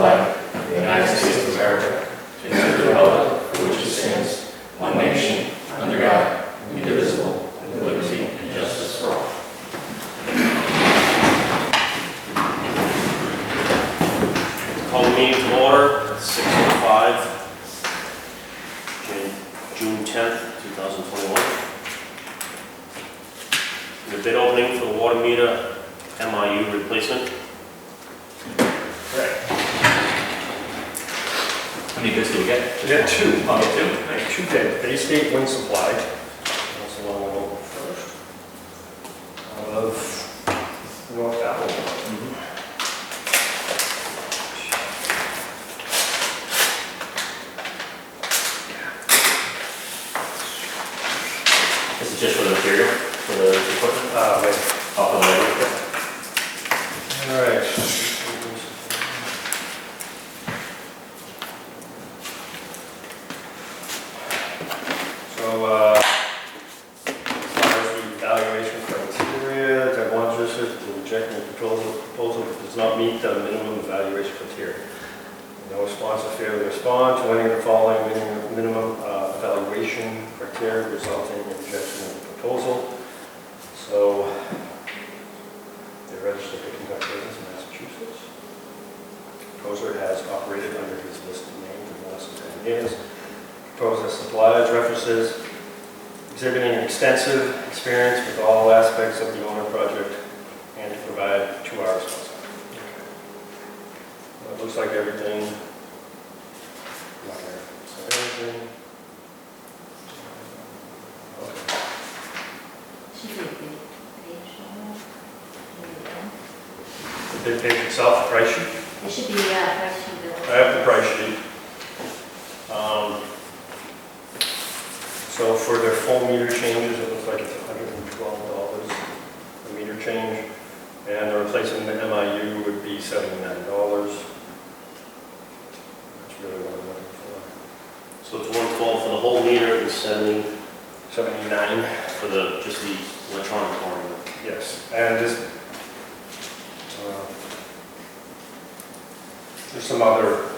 flag of the United States of America, and to the republic for which it stands, one nation, under God, indivisible, with liberty and justice for all. Call the meeting to order at 6:05, June 10th, 2021. The bid opening for the water meter MIU replacement. How many bids do we get? We got two. Oh, we get two? Two bids. Bay State Wind Supply. That's the one we'll go first. Of North Apple. This is just for the material, for the equipment? Wait. Oh, for the labor? All right. So, as far as the evaluation criteria, that one just says to reject the proposal that does not meet the minimum evaluation criteria. No response or failure to respond to any of the following minimum evaluation criteria resulting in rejection of the proposal. So, they're registered to conduct business in Massachusetts. Proposer has operated under his listed name for the last 10 years. Proposer supplies references exhibiting extensive experience with all aspects of the owner project and to provide 2 hours response. It looks like everything. Not there. So everything. Okay. Should be a big page somewhere. The bid page itself, the price sheet. It should be, price sheet bill. I have the price sheet. So for their full meter changes, it looks like it's $112 a meter change, and the replacement of the MIU would be $79. That's really what I'm looking for. So it's 112 for the whole meter and 70 $79. for the just the electronic part of it. Yes, and this, there's some other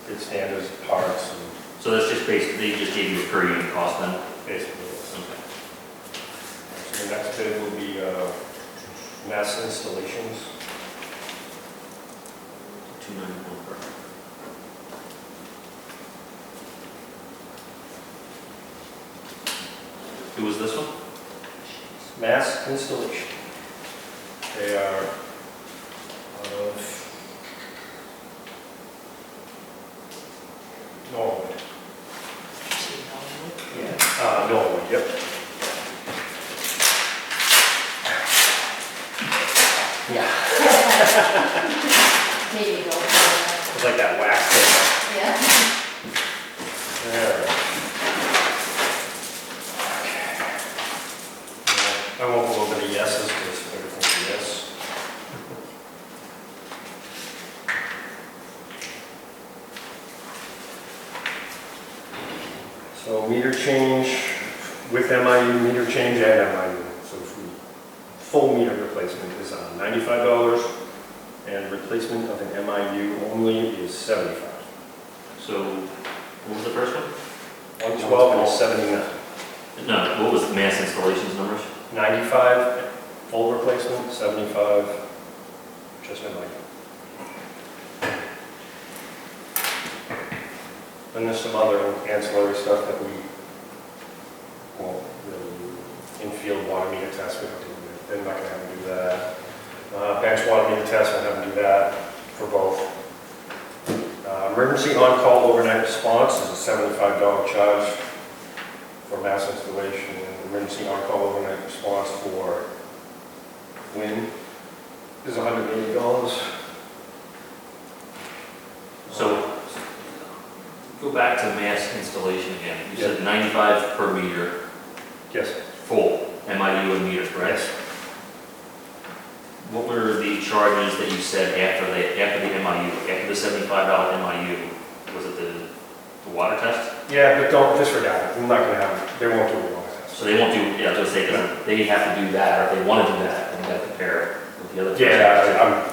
good standards, parts, and So that's just basically, they just gave you a per unit cost then? basically. Okay. So the next bid will be mass installations. 291 per. Who was this one? Mass installation. They are Norwood. Yeah. Norwood, yep. Yeah. Maybe go. It's like that wax thing. Yeah. There. I won't go over the yeses because everything's a yes. So meter change with MIU, meter change and MIU. So full meter replacement is $95 and replacement of an MIU only is $75. So, what was the first one? 112 and 79. No, what was the mass installations numbers? 95 full replacement, 75 just MIU. And there's some other ancillary stuff that we won't really do. In-field water meter test, we don't do that. They're not gonna have to do that. Bench water meter test, we'll have to do that for both. Emergency on-call overnight response is a $75 charge for mass installation. Emergency on-call overnight response for wind is $180. So, go back to mass installation again. You Yeah. said 95 per meter, Yes. full, MIU and meter, correct? Yes. What were the charges that you said after the MIU, after the $75 MIU? Was it the water test? Yeah, but don't disregard it. I'm not gonna have, they won't do a water test. So they won't do, yeah, I was gonna say, because they have to do that, or if they want to do that, then you gotta compare it with the other. Yeah,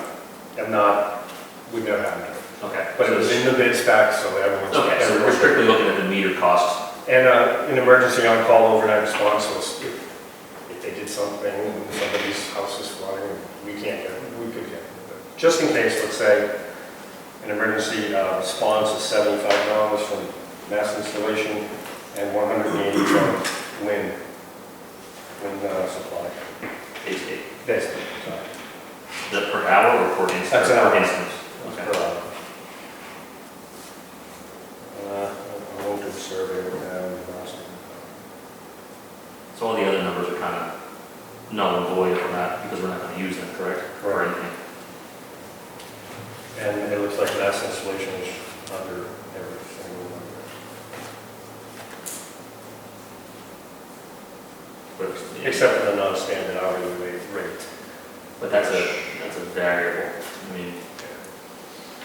I'm not we never had it. Okay. But it was in the bid spec, so everyone's. Okay, so we're strictly looking at the meter costs. And an emergency on-call overnight response was if they did something and somebody's house is flooding, we could get it. Just in case, let's say, an emergency response is $75 from mass installation and $180 from wind supply. Basically. Basically. Is that per hour or per instance? That's an hour. Per instance. Okay. I won't do the survey with them. So all the other numbers are kind of null and void from that because we're not going to use them, correct? Or Correct. anything. And it looks like mass installation is under every single one. Except for the non-standard hourly rate. But that's a variable. I mean,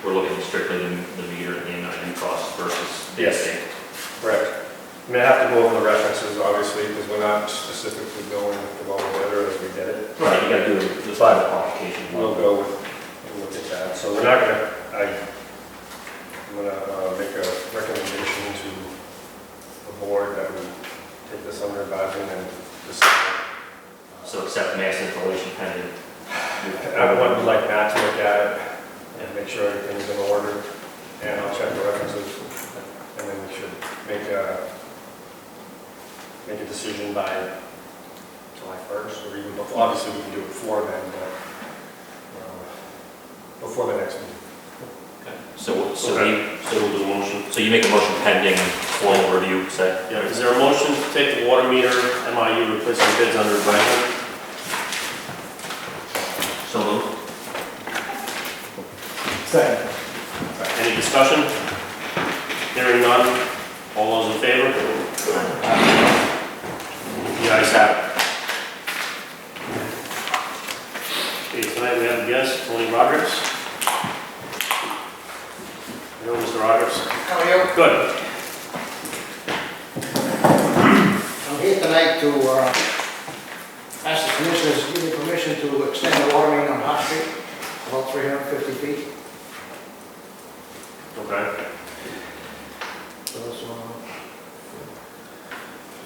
we're looking strictly at the meter and the NIU costs versus the Yes. estate. Correct. I mean, I have to go over the references, obviously, because we're not specifically going with the letter as we did it. Right, you got to do the final qualification. We'll go with, and look at that. So we're not gonna, I'm gonna make a recommendation to the board that we take this under advisement and decide. So accept mass installation pending. I would like Matt to look at it and make sure everything's in order, and I'll check the references, and then we should make a decision by July 1st, or even before. Obviously, we can do it before then, but before the next meeting. Okay. So we'll do a motion. So you make a motion pending formal review, say? Yeah, is there a motion to take the water meter MIU replacement bids under advisement? So moved. Second. Any discussion? Hearing none, all those in favor? The ayes have it. Okay, tonight we have a guest, Tony Rogers. Hello, Mr. Rogers. How are you? Good. I'm here tonight to ask the commissioners to give me permission to extend the water main on Hot Street, about 350 feet. Okay. So that's,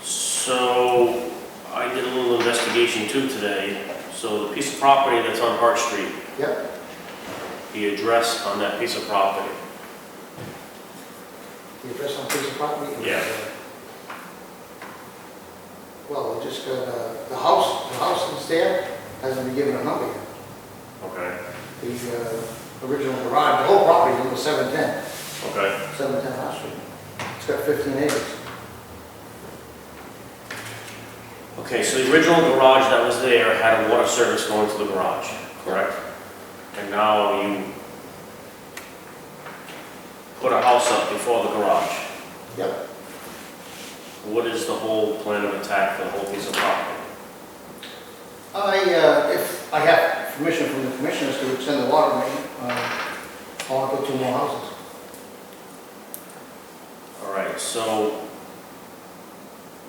So I did a little investigation too today. So the piece of property that's on Hart Street, yep, the address on that piece of property. the address on piece of property? Yeah. Well, we just got, the house that's there hasn't been given a number yet. Okay. The original garage, the whole property is number 710, Okay. 710 Hot Street. It's got 15 acres. Okay, so the original garage that was there had a water service going to the garage, correct? And now you put a house up before the garage. Yep. What is the whole plan of attack for the whole piece of property? If I have permission from the commissioners to extend the water main, I want to put 2 more houses. All right, so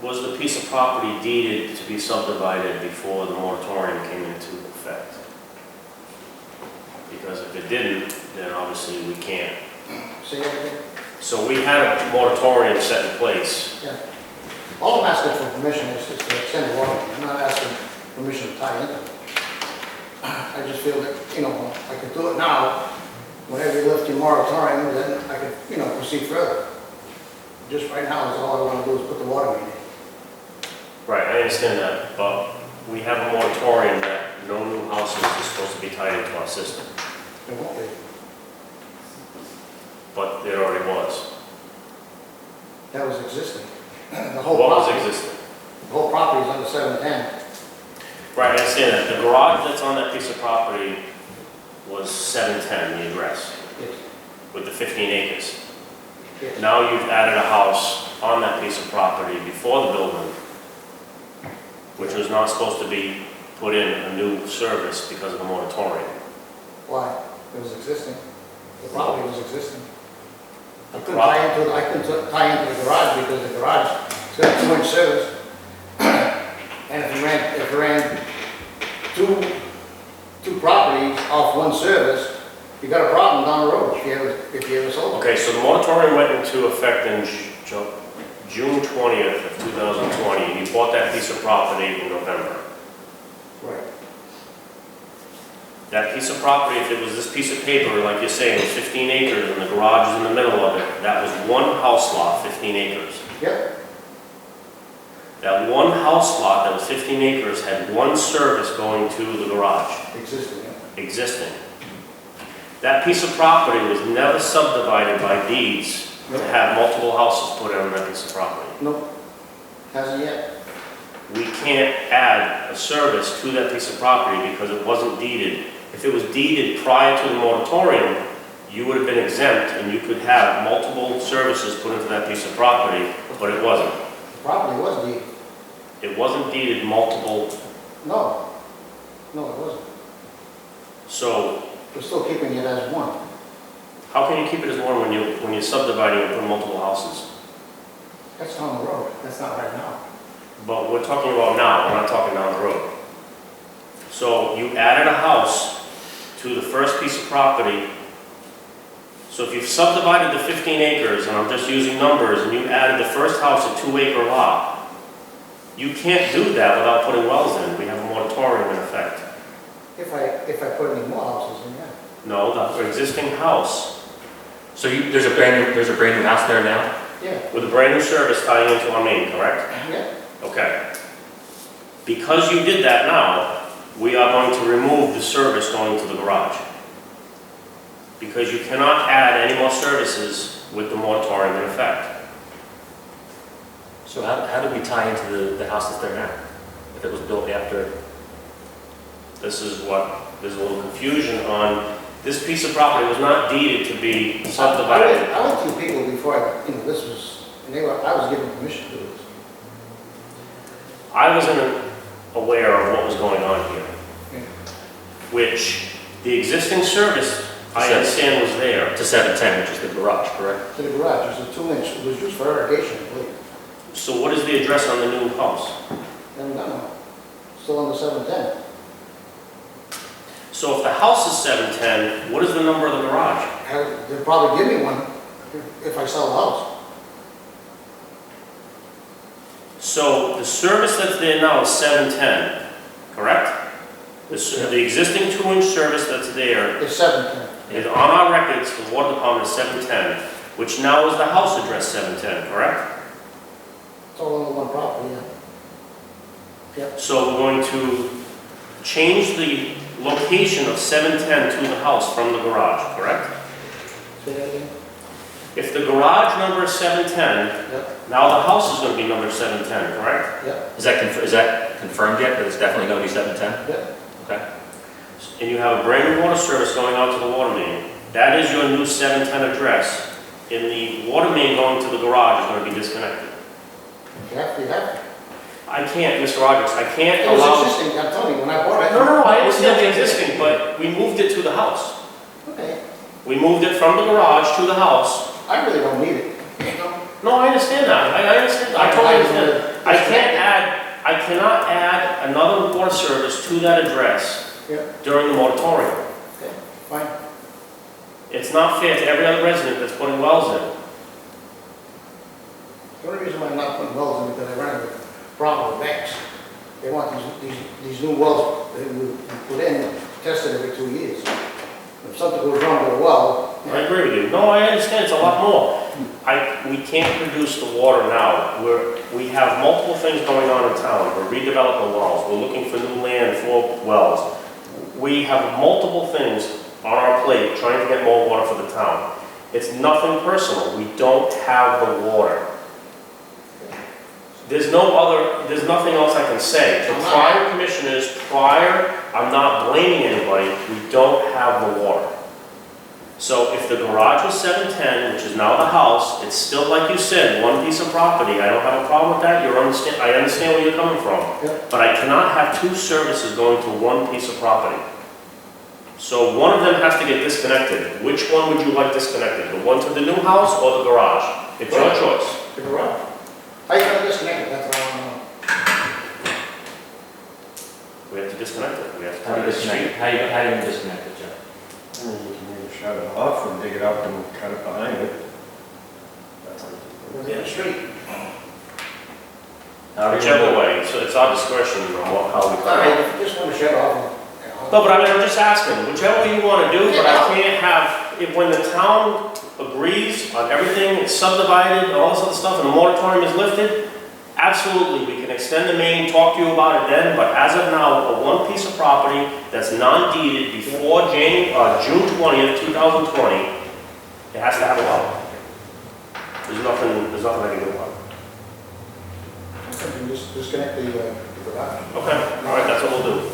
was the piece of property deeded to be subdivided before the moratorium came into effect? Because if it didn't, then obviously we can't. See anything? So we had a moratorium set in place. Yeah. All I'm asking for permission is just to extend the water main. I'm not asking permission to tie into it. I just feel that, I could do it now. Whenever you lift your moratorium, then I could, proceed further. Just right now, is all I want to do is put the water main in. Right, I understand that, but we have a moratorium that no new houses are supposed to be tied into our system, It won't be. but there already was. That was existing. The whole What was property, existing? the whole property is under 710. Right, I understand that. The garage that's on that piece of property was 710, the address, Yes. with the 15 acres. Yes. Now you've added a house on that piece of property before the building, which was not supposed to be put in a new service because of the moratorium. Why? It was existing. The property was existing. I The couldn't tie into the garage because the garage has got a 2-inch service. And if you ran two properties off one service, You got a problem down the road if you ever sold it. Okay, so the moratorium went into effect in June 20th of 2020, and you bought that piece of property in November. Right. That piece of property, if it was this piece of paper, like you're saying, it was 15 acres and the garage is in the middle of it, that was one house lot, 15 acres. Yep. That one house lot that was 15 acres had one service going to the garage, Existing, yeah. existing. That piece of property was never subdivided by deeds to have multiple houses put on that piece of property. Nope. Hasn't yet. We can't add a service to that piece of property because it wasn't deeded. If it was deeded prior to the moratorium, you would have been exempt and you could have multiple services put into that piece of property, but it wasn't. The property was deed. It wasn't deeded multiple, No. No, it wasn't. so We're still keeping it as one. how can you keep it as one when you're subdividing and putting multiple houses? That's on the road. That's not right now. But we're talking about now, we're not talking down the road. So you added a house to the first piece of property. So if you've subdivided the 15 acres, and I'm just using numbers, and you added the first house a 2-acre lot, you can't do that without putting wells in. We have a moratorium in effect. If I put any more houses in, yeah. No, the existing house So there's a brand new house there now? Yeah. with a brand new service tying into our main, correct? Yeah. Okay. Because you did that now, we are going to remove the service going to the garage. Because you cannot add any more services with the moratorium in effect. So how did we tie into the house that's there now? If it was built after? There's a little confusion on, this piece of property was not deeded to be subdivided. I went through people before, this was, and I was given permission to do this. I wasn't aware of what was going on here, Yeah. which the existing service, I understand, was there. To 710, which is the garage, correct? To the garage, it was a 2-inch, it was used for irrigation, I believe. So what is the address on the new house? Haven't done one. Still on the 710. So if the house is 710, what is the number of the garage? They'll probably give me one if I sell the house. So the service that's there now is 710, correct? The existing 2-inch service that's there It's 710. is on our records for the water department is 710, which now is the house address 710, correct? It's all on the one property, yeah. So we're going to change the location of 710 to the house from the garage, correct? Say that again? If the garage number is 710, Yep, now the house is going to be number 710, correct? yep, Is that confirmed yet, that it's definitely going to be 710? yep. Okay. And you have a brand new water service going out to the water main. That is your new 710 address. And the water main going to the garage is going to be disconnected. You have to. I can't, Mr. Rogers, I can't It was allow... existing, I'm telling you, when I bought it. No, I understand the existing, but we moved it to the house. Okay, We moved it from the garage to the house. I really don't need it, you know? No, I understand that. I understand. I totally understand. I cannot add another water service to that address Yep, during the moratorium. okay, fine. It's not fair to every other resident that's putting wells in. The only reason why I'm not putting wells in is because I ran into a problem with banks. They want these new wells that we put in, tested every 2 years. If something goes wrong with a well, I agree with you. No, I understand. It's a lot more. We can't produce the water now. We have multiple things going on in town. We're redeveloping wells. We're looking for new land for wells. We have multiple things on our plate trying to get more water for the town. It's nothing personal. We don't have the water. There's nothing else I can say. The prior commissioners, I'm not blaming anybody, we don't have the water. So if the garage was 710, which is now the house, it's still, like you said, one piece of property. I don't have a problem with that. I understand where you're coming from. Yep. But I cannot have two services going to one piece of property. So one of them has to get disconnected. Which one would you like disconnected? The one to the new house or the garage? It's your choice. the garage. How you gonna disconnect it? That's what I want to know. We have to disconnect it. We have to How do turn you it disconnect straight. it? How do you disconnect it, Jeff? You can maybe shut it off or dig it up and cut it behind it. That's like, Within the street. Whichever way, so it's our discretion on how we All cut right, it. if you just want to shut it off, you know. No, but I mean, I'm just asking, whichever way you want to do, but I can't have, if when the town agrees on everything, it's subdivided, all this other stuff, and the moratorium is lifted, absolutely, we can extend the main, talk to you about it then, but as of now, a one piece of property that's non-deeded before June 20th, 2020, it has to have a well. There's nothing I can do about it. You can just disconnect the garage. Okay, all right, that's what we'll do.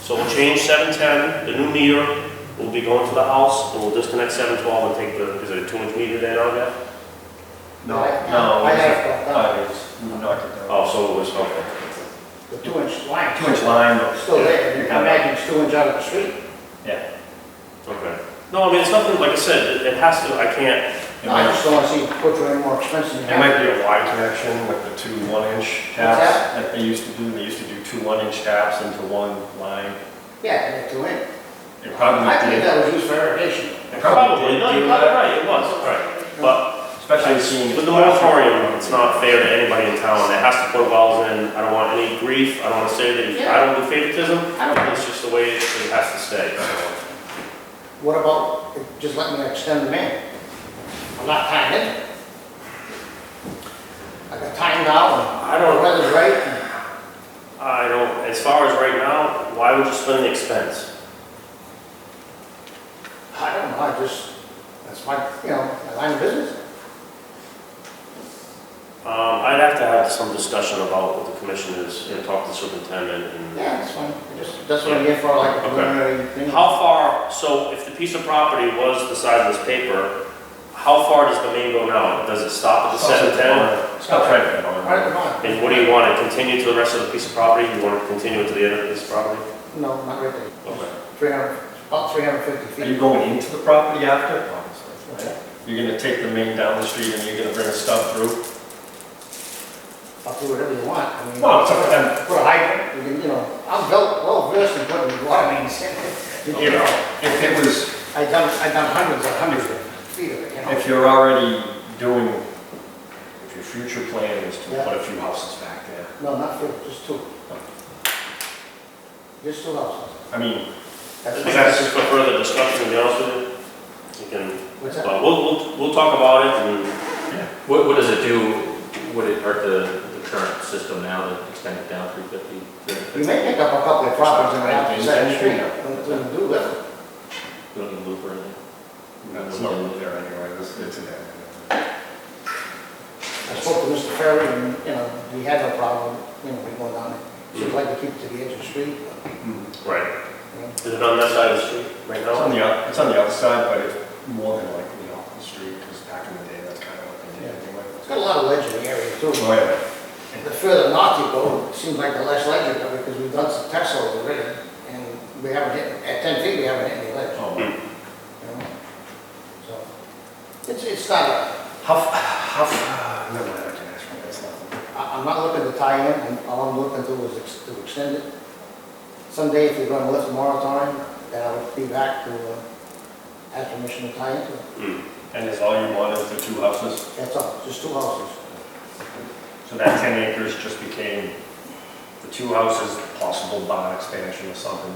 So we'll change 710, the new meter will be going to the house, and we'll disconnect 712 and take the, is it a 2-inch meter there now, Jeff? no, I have got it's knocked it down. Oh, so it was, okay. the 2-inch line. 2-inch line, but Still there, you come back and it's 2 inch out of the street. yeah. Okay. No, I mean, it's nothing, like I said, it has to, I can't, It No, I might, just don't want to see it put you any more expensive than it might be a wide connection with the 2 1-inch taps that? like they used to do. They used to do 2 1-inch taps into one line. Yeah, 2 inch. It probably I think did. that was used for irrigation. It probably, did no, do you're probably that, right, it was, right. But especially seeing. with the moratorium, it's not fair to anybody in town that has to put wells in. I don't want any grief, I don't want to say that, I don't do favoritism, I don't- it's just the way it has to stay, so. What about just letting me extend the main? I'm not tying in. I got time now, I and don't- the weather's right. and- I don't, as far as right now, why would you spend the expense? I don't know, that's my, my line of business. I'd have to have some discussion about what the commission is, talk to the superintendent and. Yeah, that's fine. That's what I'm here for, like a Okay. preliminary thing. How far, so if the piece of property was the size of this paper, how far does the main go now? Does it stop at the 710? Stops right there. Right at the line. And what do you want, to continue to the rest of the piece of property? You want to continue it to the end of the piece of property? No, not right there. Okay. 300, about 350 Are you feet. going into the property after? What's that? You're gonna take the main down the street and you're gonna bring a stub through? I'll do whatever you want. I mean, Well, it's up to them. put a hydrant, I'm well versed in putting water mains in. If it was, I've done hundreds of feet of it, if you're already doing, if your future plan is to Yeah. put a few houses back there, No, not few, just 2. Just 2 houses. I mean, I That's think that's just for further discussion, to be honest with you. You can, What's that? but we'll talk about it and, What does it do? Would it hurt the current system now to extend it down 350? You may pick up a couple of properties and have to It's set not the street anything. when you do that. We don't need to loop or anything? that's not there anyway, it's in there. I spoke to Mr. Ferry and, we had no problem, we going down there. She'd like to keep it to the edge of the street, but, right. you know. Is it on that side of the street right It's on now? it's on the other side, but it's more than likely off the street, because back in the day, that's kind of what they did anyway. It's got a lot of ledge in the area too. Oh, yeah. The further north you go, it seems like the less ledge you go, because we've done some test holes already, and we haven't hit, at 10 feet, we haven't hit any ledge, Oh, you know? So, it's not a, never mind, I can ask you, that's nothing. I'm not looking to tie in, and all I'm looking to is to extend it. Someday, if you're gonna lift the moratorium, then I would be back to, ask permission to tie into it. And is all you want is the 2 houses? That's all, just 2 houses. So that 10 acres just became the 2 houses, possible barn expansion or something,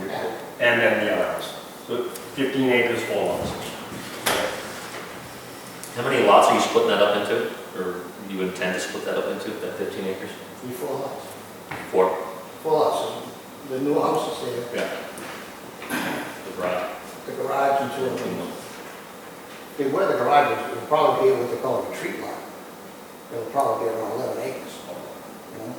and then the other house. So 15 acres, 4 houses. How many lots are you splitting that up into? Or you intend to split that up into, that 15 acres? 4 houses. 4? 4 houses. The new houses there, Yeah. The garage? the garage and 2 of them. Where the garage is, it'll probably be what they call a retreat lot. It'll probably be around 11 acres, you know?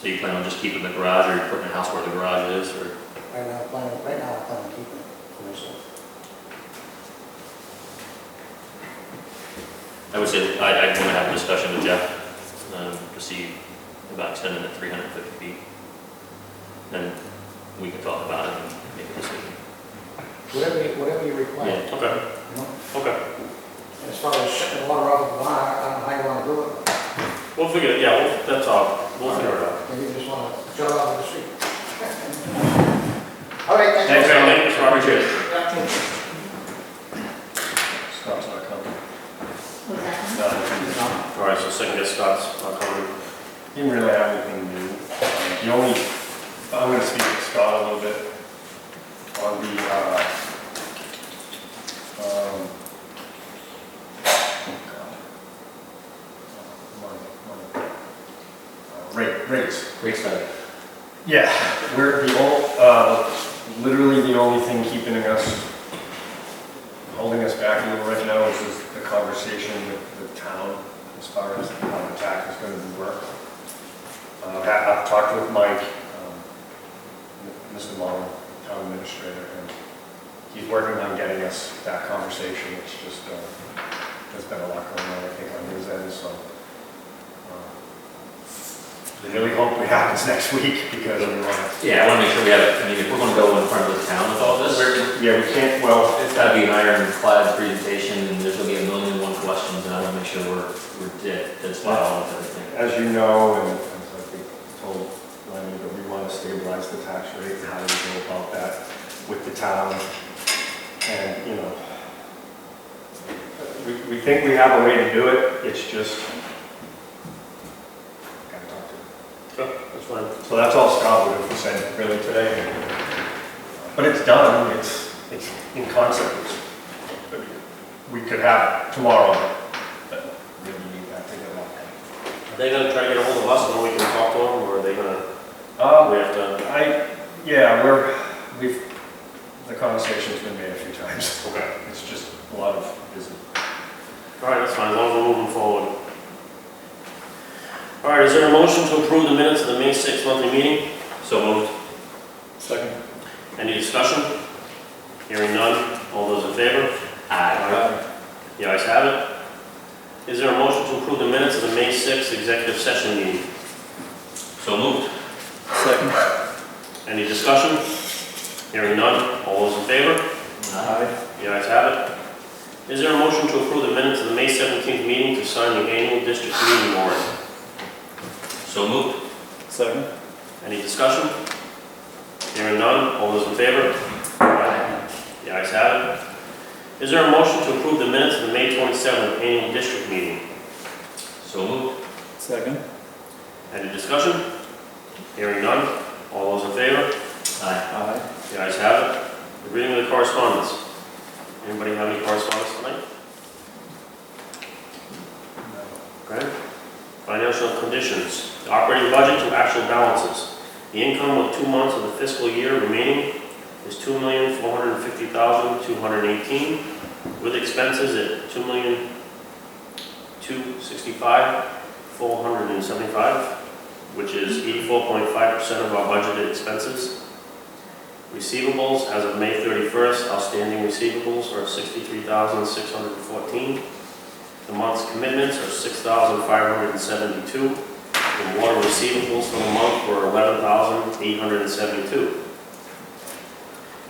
So you plan on just keeping the garage, or you're putting a house where the garage is, or? Right now, I plan on keeping it for myself. I would say, I'd want to have a discussion with Jeff, to see about extending it 350 feet. Then we can talk about it and make a decision. Whatever you require, Yeah. Okay, you know? okay. As far as shutting the water off the barn, I don't know how you want to do it. We'll figure it, yeah, that's all. We'll figure it out. Maybe you just want to shut it off the street. All right, thank you. Thanks, Mr. Robert. Cheers. Yeah. Scott's not coming. Was that? All right, so second guess Scott's not coming. Didn't really have anything new. The only, I'm gonna speak to Scott a little bit on the, oh God. Rates. Great study. Yeah, we're the literally the only thing keeping us, holding us back a little right now is just the conversation with the town as far as how the tax is going to work. I've talked with Mike, Mr. Mullen, town administrator, and he's working on getting us that conversation. It's just, there's been a lot going on, I think, on his end, so. I really hope it happens next week because we want to. Yeah, I want to make sure we have it. I mean, if we're going to go in front of the town with all this, Yeah, we can't, well, it's got to be an ironclad presentation, and there's going to be a million and one questions, and I want to make sure we're dead spot on with everything. as you know, and as I think told Lenny, that we want to stabilize the tax rate and how do we go about that with the town. And, you know, we think we have a way to do it, it's just, gotta talk to him. Sure, that's fine. So that's all Scott would have said really today. But it's done, it's in concept. We could have tomorrow, but really need that to get locked in. Are they gonna try to get a hold of us and then we can talk to them, or are they gonna, we have to? The conversation's been made a few times. Okay. It's just a lot of business. All right, that's fine, as long as we're moving forward. All right, is there a motion to approve the minutes of the May 6th monthly meeting? So moved. Second. Any discussion? Hearing none, all those in favor? Aye. The ayes have it. Is there a motion to approve the minutes of the May 6th executive session meeting? So moved. Second. Any discussion? Hearing none, all those in favor? Aye. The ayes have it. Is there a motion to approve the minutes of the May 17th meeting to sign the annual district meeting warrant? So moved. Second. Any discussion? Hearing none, all those in favor? Aye. The ayes have it. Is there a motion to approve the minutes of the May 27th annual district meeting? So moved. Second. Any discussion? Hearing none, all those in favor? Aye. The ayes have it. The reading of the correspondence. Anybody have any correspondence tonight? Okay. Financial conditions. The operating budget to actual balances. The income with 2 months of the fiscal year remaining is $2,450,218, with expenses at $2,265,475, which is 84.5% of our budgeted expenses. Receivables as of May 31st, outstanding receivables are $63,614. The month's commitments are $6,572. And water receivables for the month were $11,872.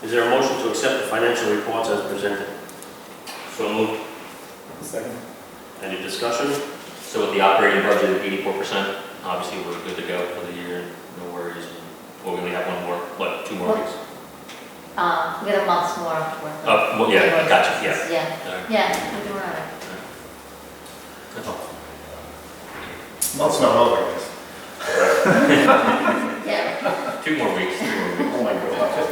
Is there a motion to accept the financial reports as presented? So moved. Second. Any discussion? So with the operating budget at 84%, obviously we're good to go for the year, no worries. Well, we only have one more, 2 more weeks? We got a month's more worth of. Well, yeah, gotcha, yeah. Yeah, All right. yeah, we're doing all right. That's all. Month's not over, guys. Yeah. 2 more weeks. Oh my God.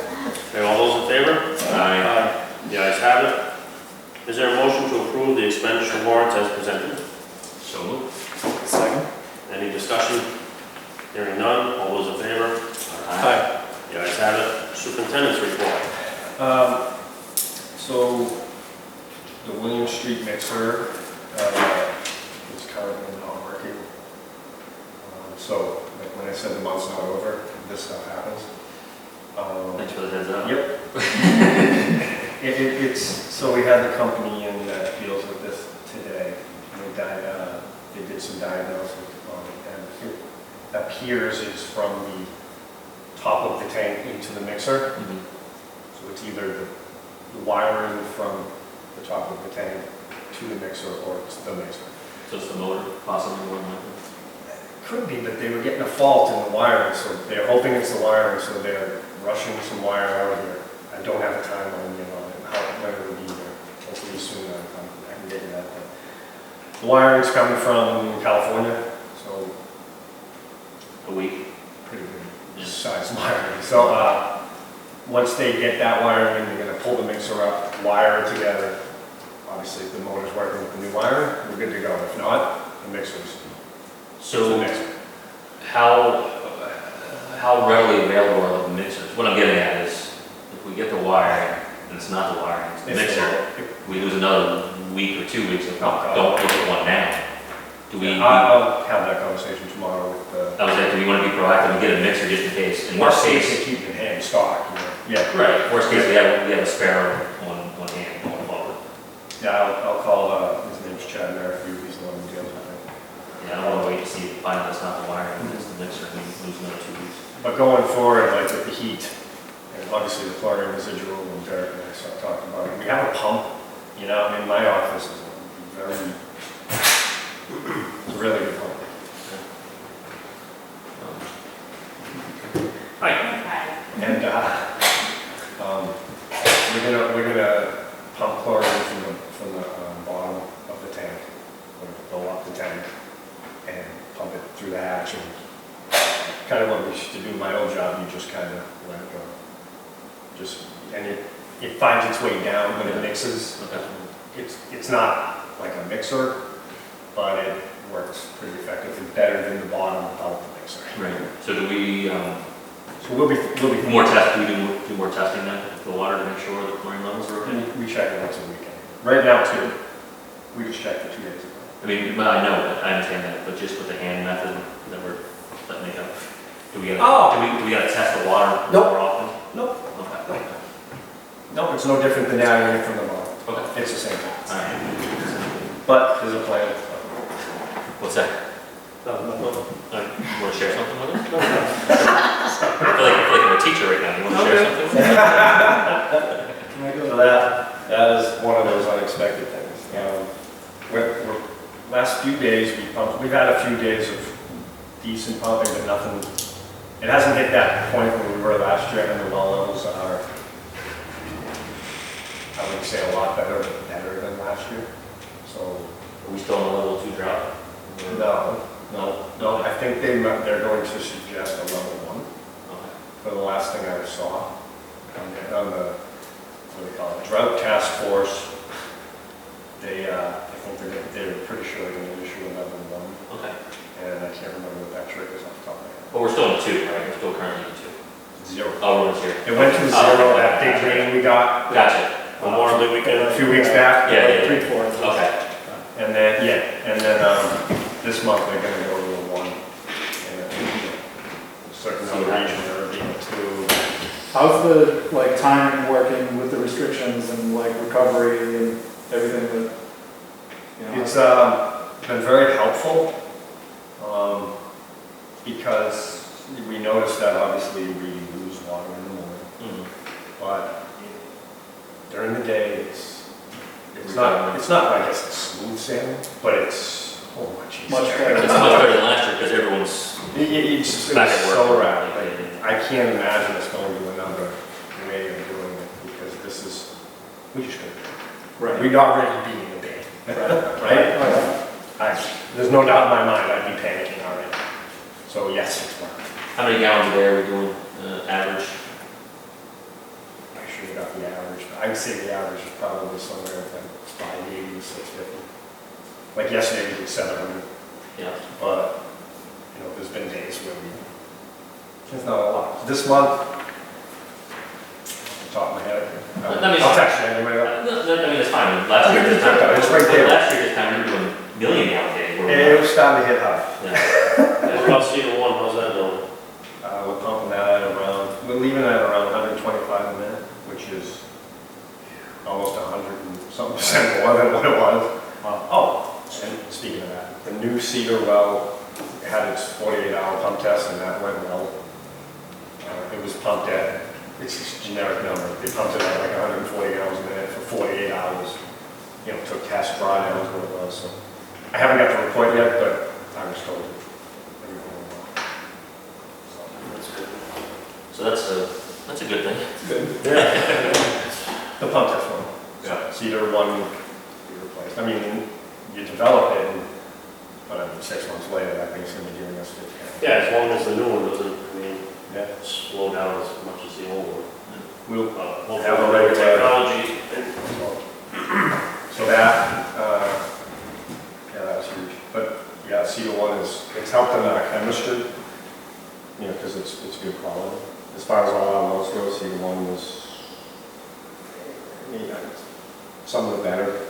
Okay, all those in favor? Aye. The ayes have it. Is there a motion to approve the expenditure warrants as presented? So moved. Second. Any discussion? Hearing none, all those in favor? Aye. The ayes have it. Superintendent's report. So the William Street mixer is currently not working. So like when I said the month's not over, this stuff happens. Thanks for the heads up. Yep. So we had the company in that deals with this today. And they did some diagnosis on it, and it appears it's from the top of the tank into the mixer. Mhm. So it's either the wiring from the top of the tank to the mixer, or it's the mixer. So it's the motor, possibly more than likely. Could be, but they were getting a fault in the wiring, so they're hoping it's the wiring, so they're rushing some wire out here. I don't have a timeline yet on it, when it will be there, hopefully soon. I The wiring's coming from California, so A week? pretty good Yeah. size wiring. So, once they get that wiring in, they're gonna pull the mixer up, wire it together. Obviously, if the motor's working with the new wiring, we're good to go. If not, the mixer's the So mixer. How readily available are the mixers? What I'm getting at is, if we get the wiring, and it's not the wiring, it's the mixer, we lose another week or 2 weeks if we don't look at one now. Do we, I'll have that conversation tomorrow with the. I was like, do we want to be proactive and get a mixer just in case? In Worst worst case, case, they keep in hand stock, you know. Yeah. right, worst case, we have a spare on hand going forward. Yeah, I'll call, his name's Chad Merrifield, he's the one who deals with it. Yeah, I don't want to wait to see, find out it's not the wiring, it's the mixer, and we lose another 2 weeks. But going forward, like with the heat, and obviously the chlorine residual, and Derek and I talked about it, we have a pump, you know, in my office is very, it's a really good pump. Right. And, we're gonna pump chlorine from the bottom of the tank, or go up the tank, and pump it through the hatch, and kind of what we used to do in my old job, you just kind of let it go. And it finds its way down when it mixes. Okay. It's not like a mixer, but it works pretty effectively, better than the bottom without the mixer. Right. So do we, So we'll be more test, do we do more testing then, for the water to make sure the chlorine levels are okay? We check it once a week. Right now, too. We just checked it 2 days ago. I mean, well, I know, I understand that, but just with the hand method that we're letting it go, do we gotta test the water Nope. more often? Nope. Okay. No, it's no different than adding it from the bottom. Okay. It's the same thing. All right. But there's a plan. What's that? No. You want to share something with us? I feel like I'm a teacher right now. You want to share something with us? So that is one of those unexpected things. Last few days, we've had a few days of decent pumping, but nothing, it hasn't hit that point where we were last year, and the well levels are, I would say, a lot better than last year. So, Are we still on a level 2 drought? no, I think they're going to suggest a level 1 Okay. for the last thing I saw on the, what do they call it, drought task force. I think they're pretty sure they're going to issue a level 1, Okay. and I can't remember what that trick is off the top of my head. But we're still in 2, right? We're still currently in 2. 0. Oh, we're in 0. It went to 0, that big rain we got Gotcha. Memorial Day weekend. a few weeks back. Yeah. 3/4. Okay. And then, this month they're gonna go to a 1. And a certain other region are being 2. How's the, like, timing working with the restrictions and, like, recovery and everything that, you know? It's been very helpful, because we noticed that obviously we lose water in the morning, Mhm. but during the day, it's not like it's smooth sailing, but it's, oh, much easier. Much better. It's much better than last year because everyone's It's back at work. so rapid. I can't imagine us going to another way of doing it, because we just couldn't. Right. We'd already be in the bay, right? There's no doubt in my mind I'd be panicking already. So yes, it's fine. How many gallons a day are we doing, average? I should have got the average, but I'd say the average is probably somewhere from 580 to 650. Like yesterday we did 700, Yeah. but there's been days where it's not a lot. This month, off the top of my head, I'll text you anyway. I mean, it's fine. Last year, this time, It's right there. Last year, this time, we were doing million gallon days. where we It were- was starting to hit high. Yeah. What about Cedar One, how's that doing? We're pumping that at we're leaving that around 125 a minute, which is almost 100 and something percent more than what it was. And speaking of that, the new Cedar well had its 48-hour pump test, and that went well. It was pumped at, it's just a generic number, they pumped it at like 140 gallons a minute for 48 hours. Took test drawdowns, what it was, so. I haven't got the report yet, but I was told everything went well. That's good. So that's a good thing. The pump test one. Yeah. Cedar one, we replaced. I mean, you develop it, but I mean, 6 months later, that thing's gonna be giving us 50. Yeah, as long as the new one doesn't, Yeah. slow down as much as the old one. We'll We'll have a have regular technology. So that, yeah, that's huge. But yeah, Cedar One it's helped in our chemistry, you know, because it's good quality. As far as all our wells go, Cedar One was, yeah, some of the better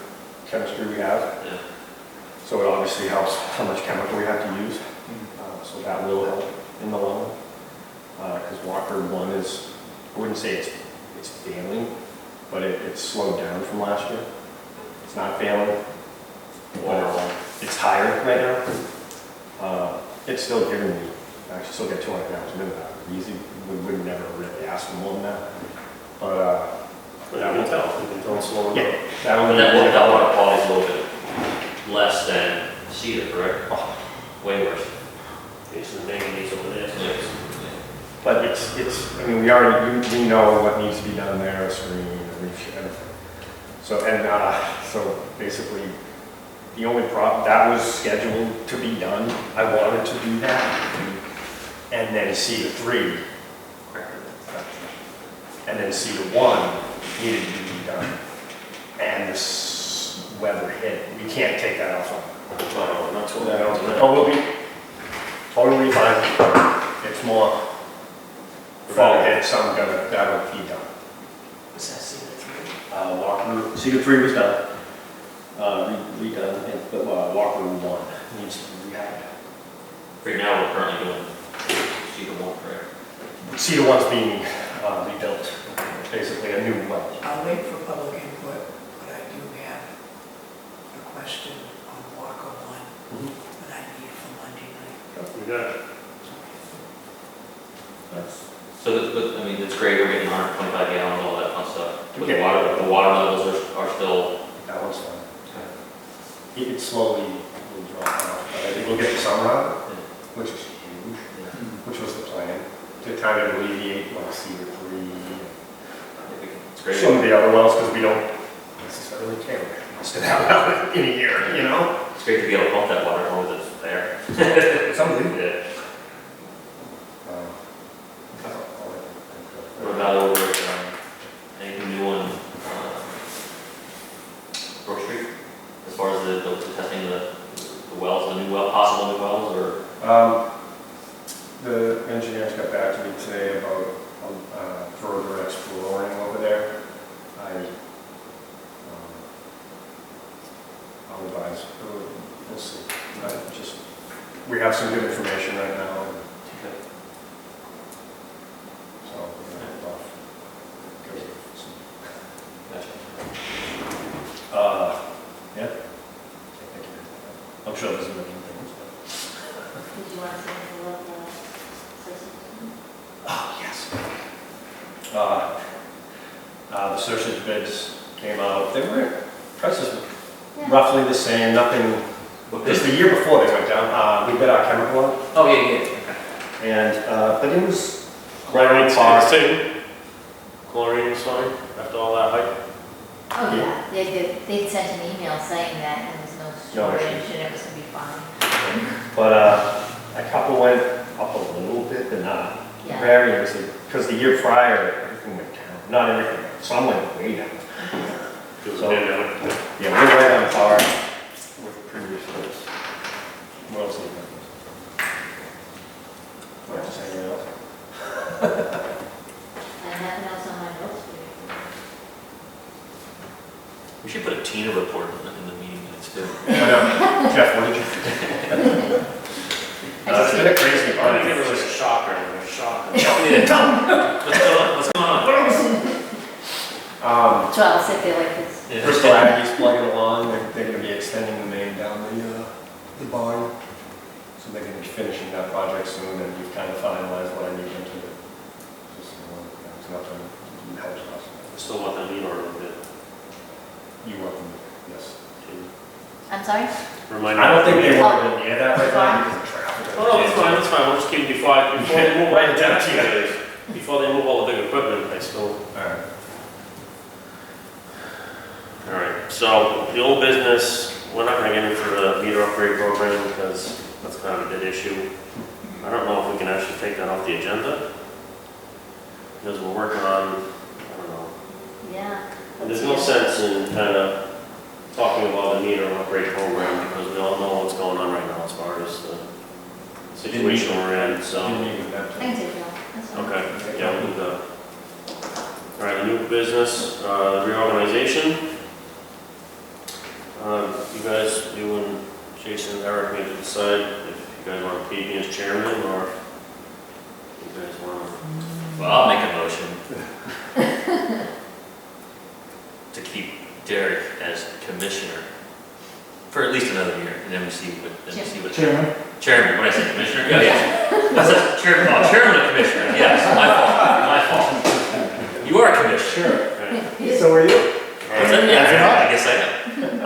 chemistry we have. Yeah. So it obviously helps how much chemical we have to use. So that will help in the long run. Because Walker One is, I wouldn't say it's failing, but it's slowed down from last year. It's not failing, but it's higher right now. It's still giving me, I actually still get 200 gallons a minute out of it. Easy, we would never really ask for more than that. But You can tell it's slowing down. yeah, that'll And be that water quality is a little bit less than cedar, correct? Way worse. It's the manganese over there. Yes. But I mean, we know what needs to be done there, a screen, a reach, everything. So, so basically, the only problem, that was scheduled to be done. I wanted to do that. And then Cedar 3, and then Cedar 1 needed to be done. And this weather hit. We can't take that off. Oh, not 200 gallons a minute. Oh, we'll be totally fine. It's more fall hit, that'll be done. Is that Cedar 3? Walker, Cedar 3 was done, redone, but Walker 1 needs to be rehabbed. Right now, we're currently doing cedar one, correct? Cedar 1's being rebuilt, basically a new well. I'll wait for public input, but I do have a question on Walker One that I need for Monday night. We got it. So, but, I mean, it's great, we're getting 125 gallons, all that fun stuff. But Yeah. the water levels are still, That one's fine. It slowly will drop off, but I think we'll get the summer out, which is huge, which was the plan, to kind of alleviate like Cedar 3. it's great. Some of the other wells, because we don't necessarily care to have out in a year, you know? It's great to be able to pump that water as long as it's there. Something. Yeah. What about over at, anything new on, Brook Street? As far as the testing the wells, the new well, possible new wells, or? The engineers got back to me today about further exploring over there. I'll advise, we'll see. We have some good information right now. So, we're gonna hold off. Yeah. I'm sure there's a million things. Did you want to say anything about the system? Oh, yes. The search bids came out, they were, prices were Yeah. roughly the same, nothing, because the year before they went down, we bid our chemical on, Oh, yeah. and, but it was Chlorine, right on par. same. Chlorine is fine, after all that hype. Oh, yeah, they sent an email saying that there was no No storage issues. and it was gonna be fine. But a couple went up a little bit, but not Yeah. very, because the year prior, everything went down. Not everything, some went way down. It was So- pandemic. Yeah, we're right on par with previous bids. What else do you think? What else, anything else? And nothing else on my notes for you. We should put a Tina report in the meeting minutes too. I know. Jeff, what did you think? It's been a crazy I think it party. was a shocker, it was a shocker. What's going on? So I'll sit there like this. Bristol Aggie's plugging along, they're gonna be extending the main down the barn. So they're gonna be finishing that project soon, and we've kind of finalized what I need them to do. Just, it's nothing, it helps us. Still want that lead order a bit. You want them, yes. I'm sorry? Remind me. I don't think they want to near that right now because of traffic. Oh, no, that's fine, we'll just keep it before they move. Write it down to you. Before they move all the big equipment, I still. Alright. All right, so the old business we're not gonna get into the meter upgrade program because that's kind of a dead issue. I don't know if we can actually take that off the agenda. Because we're working on, I don't know. Yeah. There's no sense in kind of talking about the meter upgrade program because we all know what's going on right now as far as the situation we're in, so. I can take it off, that's fine. Okay, yeah, we'll do that. All right, new business, reorganization. You guys, you and Jason and Eric need to decide if you guys want to keep me as chairman or you guys want to. Well, I'll make a motion to keep Derek as commissioner for at least another year, and then we see what. Chairman? Chairman, what did I say, commissioner? Yeah, yeah. I said chairman, chairman or commissioner, yes, my fault. You are a commissioner. Right. So are you? I guess I am.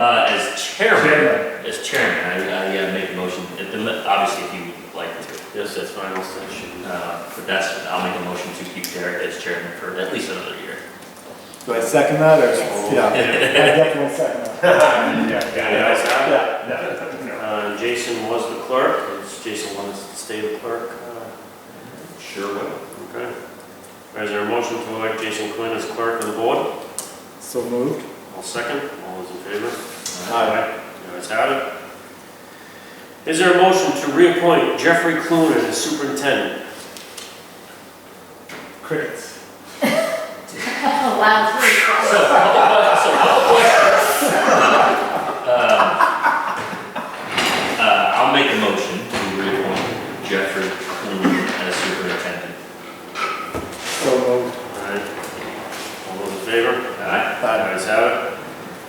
As chairman, I make a motion, obviously if you would like to. Yes, that's fine, I'll send you. But I'll make a motion to keep Derek as chairman for at least another year. Do I second that, or? Yes. Yeah, I definitely second that. Yeah. Jason was the clerk, does Jason want us to stay the clerk? Sure will. Okay. Is there a motion to elect Jason Quinn as clerk of the board? So moved. I'll second, all those in favor? Aye. The ayes have it. Is there a motion to reappoint Jeffrey Clune as superintendent? Crickets. Oh, wow, it's really So, I'll make a motion to reappoint Jeffrey Clune as superintendent. So moved. Alright. All those in favor? Aye. The ayes have it.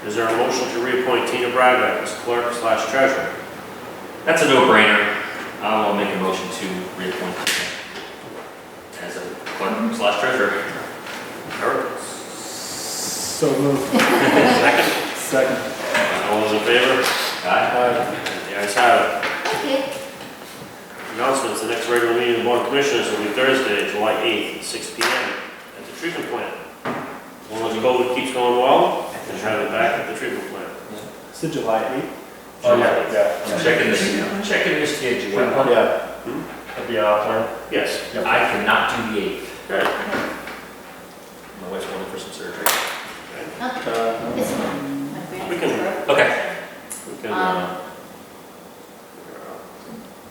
Is there a motion to reappoint Tina Braga as clerk/treasurer? That's a no-brainer. I'll make a motion to reappoint him as a clerk/treasurer. Eric? So moved. Second. Second. All those in favor? Aye. The ayes have it. Okay. Announcements, the next regular meeting of the Board of Commissioners will be Thursday, July 8th, at 6 p.m. at the treatment plant. As long as the COVID keeps going well, we'll have it back at the treatment plant. Is it July 8th? Oh, yeah. I'm checking this schedule. Yeah. That'd be our turn. Yes. I cannot do the 8th. Okay. My wife's going for some surgery. This one, my grandma's We can- birthday. Okay. We can,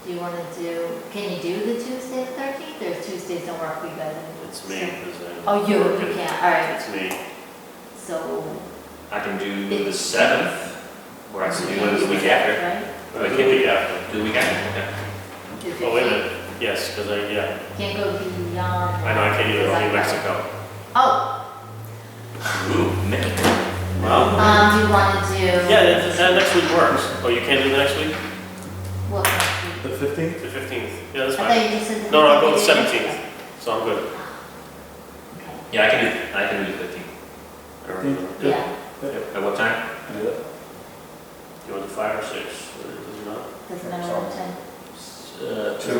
Do you want to can you do the Tuesday the 13th, or Tuesdays don't work for you guys? it's me, because Oh, you can't, all right, It's me. so. I can do the 7th, or I can do the week after. Right? I The can't week after. do the week after, okay. Oh, wait a minute. Yes, because Can't go beyond. I know, I can't either, I'll be in Mexico. Oh, Ooh, Mickey. Well, do you want to do? yeah, that next week works. Oh, you can't do the next week? What next week? The 15th? The 15th. Yeah, that's I thought fine. you just said. the No, I'll go the 15th. 17th, so I'm good. Okay. Yeah, I can do the 15th. Yeah, At what time? I did it. You want the 5 or 6? Does it not? doesn't matter what time. 2. Two.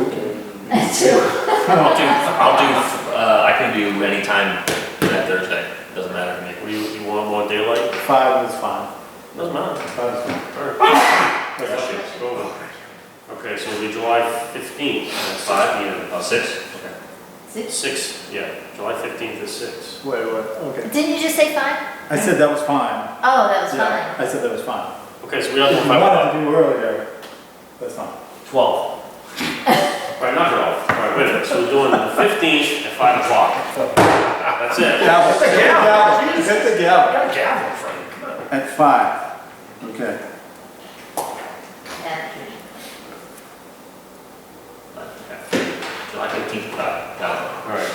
I can do any time that Thursday, doesn't matter to me. What do you want more daylight? 5 is fine. Doesn't matter. 5 is fine. Alright. Go over. Okay, so it'll be July 15th at 5 p.m. 6? Okay. 6? 6, yeah, July 15th is 6. Wait, okay. Didn't you just say 5? I said that was fine. Oh, that was Yeah, fine. I said that was fine. Okay, so we have If to you 5 wanted o'clock. to do earlier, that's fine. 12. Alright, knock it off. Alright, wait a minute, so we're doing the 15th at 5 o'clock. That's it. Gavel. Hit the gavel. Hit the gavel. Got a gavel, Frank. Come on. At 5. Okay. Yeah. July 15th, Alright.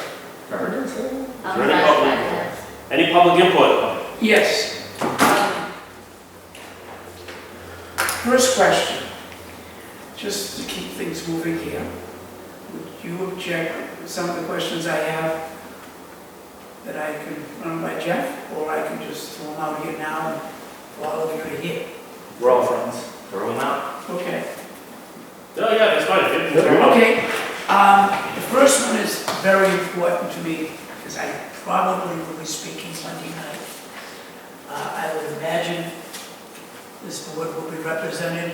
I'll there any try public- 5 minutes. Any public input? Yes. First question, just to keep things moving here, would you object to some of the questions I have that I can run by Jeff, or I can just throw them out here now for all of you to hear? We're all friends. Throw them out. Okay. Oh, yeah, that's fine. Okay, the first one is very important to me, because I probably will be speaking Monday night. I would imagine this board will be represented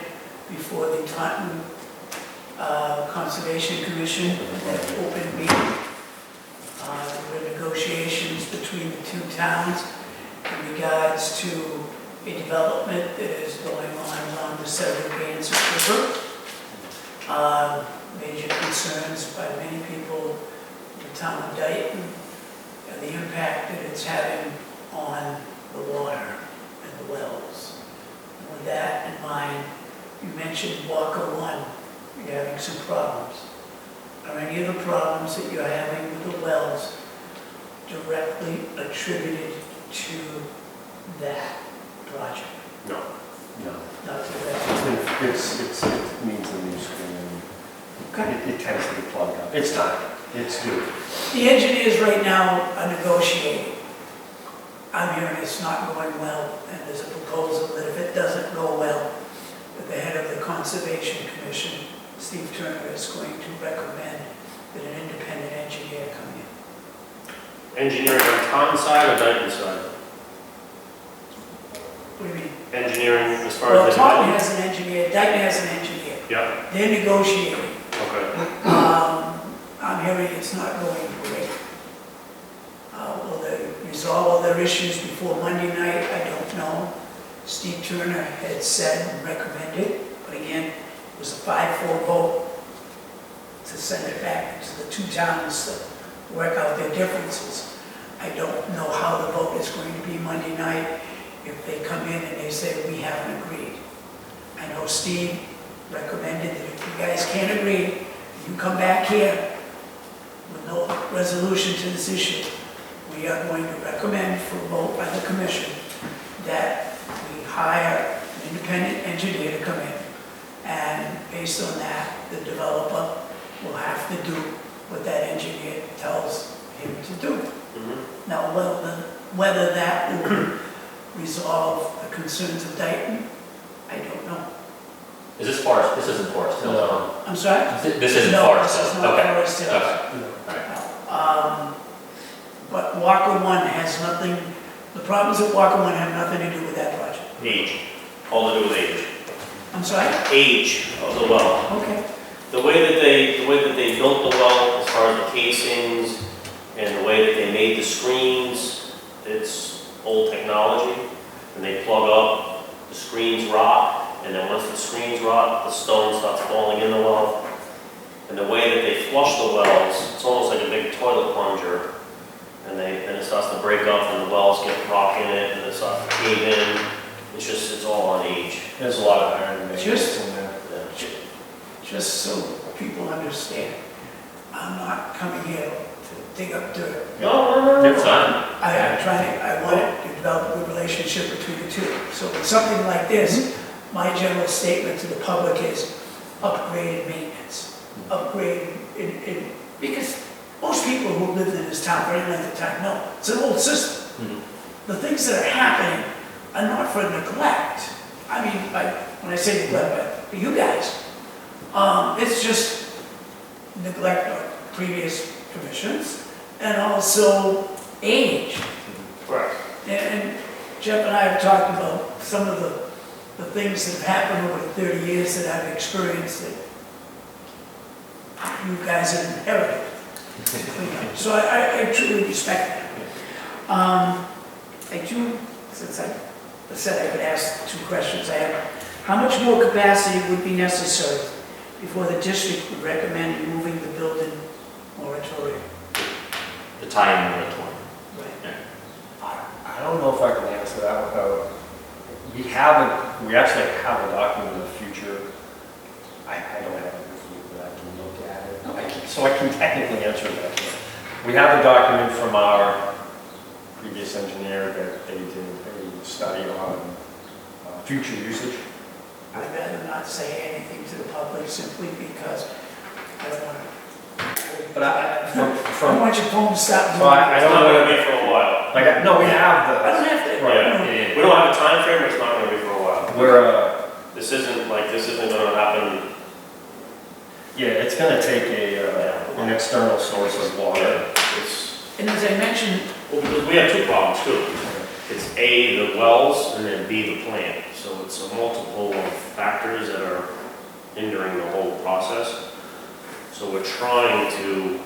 before the Taunton Conservation Commission at open meeting. There were negotiations between the two towns in regards to a development that is going on along the Southern Kansas River. Major concerns by many people in the town of Dighton and the impact that it's having on the water and the wells. And with that in mind, you mentioned Walker One, you're having some problems. Are any of the problems that you're having with the wells directly attributed to that project? No. Not directly. It means the new screen. Okay. It tends to be plugged up. It's time. It's due. The engineers right now are negotiating. I'm hearing it's not going well, and there's a proposal that if it doesn't go well, that the head of the Conservation Commission, Steve Turner, is going to recommend that an independent engineer come in. Engineering on Taunton side or Dighton side? What do you mean? Engineering as far Well, as the Taunton development? has an engineer, Dighton has an engineer. Yeah, They're negotiating. okay. I'm hearing it's not going great. Will they resolve all their issues before Monday night? I don't know. Steve Turner had said and recommended, but again, it was a 5-4 vote to send it back to the two towns to work out their differences. I don't know how the vote is going to be Monday night if they come in and they say, we haven't agreed. I know Steve recommended that if you guys can't agree, you come back here with no resolution to this issue. We are going to recommend for a vote by the commission that we hire an independent engineer to come in. And based on that, the developer will have to do what that engineer tells him to do. Mhm. Now, whether that will resolve the concerns of Dighton, I don't know. Is this Forest, this isn't Forest Hills? No. I'm sorry? This isn't No, Forest this is Hills? not Okay. Forest Hills. Okay. No. But Walker One has nothing, the problems at Walker One have nothing to do with that project. Age, all to do with age. I'm sorry? Age of the well. Okay. The way that they built the well, as far as the casings and the way that they made the screens, it's old technology. And they plug up, the screens rot, and then once the screens rot, the stone starts falling in the well. And the way that they flush the wells, it's almost like a big toilet plunger. And then it starts to break up and the wells get rock in it and it starts to cave in. It's all on age. There's a lot of iron maintenance Just- in there. Just so people understand, I'm not coming here to dig up dirt. No. It's fine. I want to develop a good relationship between the two. So with something like this, my general statement to the public is upgraded maintenance. Upgrade because most people who lived in this town for any length of time know it's an old system. The things that are happening are not for neglect. I mean, when I say neglect, for you guys, it's just neglect of previous commissions and also age. Correct. And Jeff and I have talked about some of the things that have happened over the 30 years that I've experienced that you guys have inherited. So I truly respect that. I do, since I said I could ask 2 questions, I have, how much more capacity would be necessary before the district would recommend removing the building moratorium? The tie-in moratorium. Right. I don't know if I can answer that without, we actually have a document in the future. I don't have it with me, but I can look at it. So I can technically answer that. We have a document from our previous engineer that they did a study on future usage. I'd rather not say anything to the public simply because I don't want to. But I don't want your phone to stop. So I It's don't not know. gonna be for a while. No, we have I don't have to. Right. We don't have a time frame, but it's not gonna be for a while. We're, This isn't gonna happen. yeah, it's gonna take an external source of water. And as I mentioned, Well, because we have 2 problems too. It's A, the wells, and then B, the plant. So it's a multiple of factors that are hindering the whole process. So we're trying to,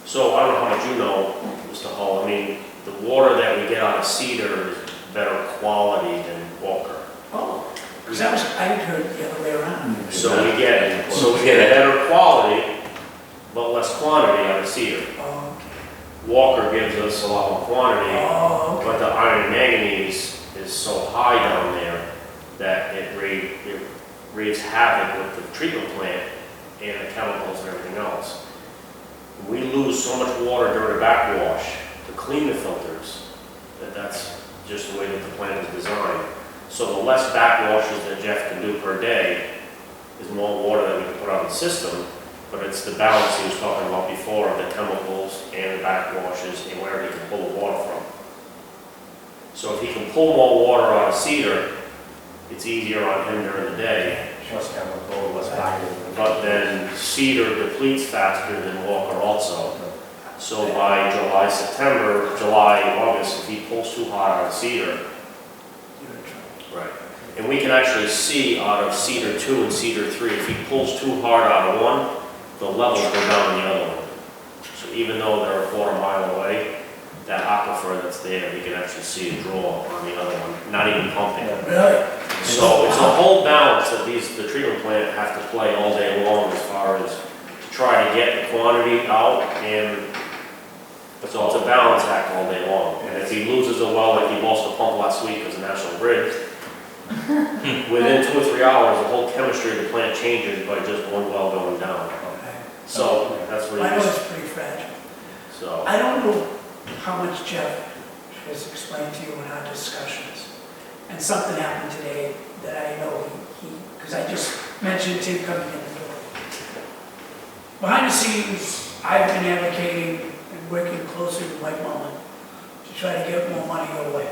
so I don't know how much you know, Mr. Hall, I mean, the water that we get out of Cedar is better quality than Walker. Oh, because I heard the other way around. So we get better quality, but less quantity out of Cedar. Oh, okay. Walker gives us a lot more quantity, Oh, okay. but the iron and manganese is so high down there that it wreaks havoc with the treatment plant and the chemicals and everything else. We lose so much water during the backwash to clean the filters that's just the way that the plant is designed. So the less backwashes that Jeff can do per day is more water that we can put on the system, but it's the balance he was talking about before of the chemicals and the backwashes and where he can pull the water from. So if he can pull more water out of Cedar, it's easier on him during the day. Less chemical, less vacuum. But then Cedar depletes faster than Walker also. So by July, August, if he pulls too hard out of Cedar, You're in trouble. right. And we can actually see out of Cedar 2 and Cedar 3, if he pulls too hard out of one, the levels go down in the other one. So even though they're a quarter mile away, that aquifer that's there, we can actually see a draw on the other one, not even pumping. Really? So it's a whole balance that the treatment plant have to play all day long as far as to try to get the quantity out, and so it's a balance act all day long. And if he loses a well like he lost a pump last week as a National Grid, within 2 or 3 hours, the whole chemistry of the plant changes by just one well going down. Okay. So that's what I he know is. it's pretty fragile. So, I don't know how much Jeff has explained to you in our discussions. And something happened today that I know because I just mentioned him coming in the door. Behind the scenes, I've been advocating and working closely with Mike Mullen to try to get more money your way.